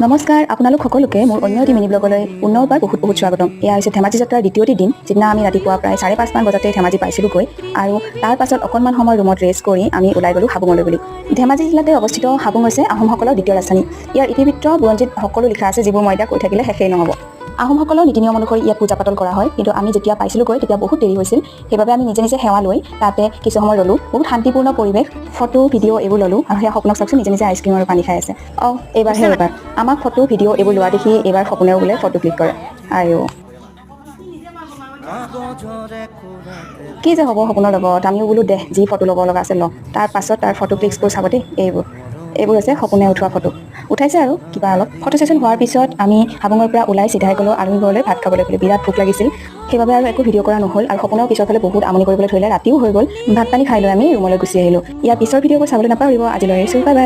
নমস্কাৰ আপোনালোক সকলোকে মোৰ অন্য এটি মিনি ব্লগলৈ পুনৰবাৰ বহুত বহুত স্বাগতম। এয়া হৈছে ধেমাজি যাত্ৰাৰ দ্বিতীয়টি দিন, যিদিনা আমি ৰাতিপুৱা প্ৰায় 5:30 মান বজাতে ধেমাজি পাইছিলোঁগৈ আৰু তাৰ পাছত অকণমান সময় ৰুমত ৰেষ্ট কৰি আমি ওলাই গ'লোঁ হাবুঙলৈ বুলি। ধেমাজি জিলাতে অৱস্থিত হাবুং হৈছে আহোমসকলৰ দ্বিতীয় ৰাজধানী। ইয়াৰ ইতিবৃত্ত বুৰঞ্জীত সকলো লিখা আছে, যিবোৰ মই এতিয়া কৈ থাকিলে শেষেই নহ'ব। আহোমসকলৰ নীতি নিয়ম অনুসৰি ইয়াত পূজা পাতল কৰা হয়, কিন্তু আমি যেতিয়া পাইছিলোঁগৈ তেতিয়া বহুত দেৰি হৈছিল। সেইবাবে আমি নিজে নিজে সেৱা লৈ তাতে কিছু সময় ৰ'লোঁ। বহুত শান্তিপূৰ্ণ পৰিৱেশ, ফটো ভিডিঅ' এইবোৰ ল'লোঁ আৰু সেয়া সপোনক চাওকচোন নিজে নিজে আইচক্ৰীম আৰু পানী খাই আছে। এইবাৰহে আমাক ফটো ভিডিঅ' এইবোৰ লোৱা দেখি এইবাৰ সপোনেও বোলে ফটো ক্লিক কৰে। আৰু কি যে হ'ব সপোনৰ লগত, আমিও বোলো দেহ যি ফটো ল'ব লগা আছে ল। তাৰ পাছত তাৰ ফটো ক্লিকছবোৰ চাব দেই। এইবোৰ হৈছে সপোনে উঠোৱা ফটো। উঠাইছে আৰু কিবা অলপ ফটো ছেশ্যন হোৱাৰ পিছত আমি হাবুঙৰ পৰা ওলাই চিধাই গ'লোঁ আলহী ঘৰলৈ ভাত খাবলৈ বুলি। বিৰাট ভোক লাগিছিল, সেইবাবে আৰু একো ভিডিঅ' কৰা নহ'ল আৰু সপোনৰ পিছৰ ফালে বহুত আমনি কৰিবলৈ ধৰিলে। ৰাতিও হৈ গ'ল, ভাত পানী খাই লৈ আমি ৰুমলৈ গুচি আহিলোঁ। ইয়াৰ পিছৰ ভিডিঅ'বোৰ চাবলৈ নাপাহৰিব। আজিলৈ এৰিছোঁ, বাই বাই।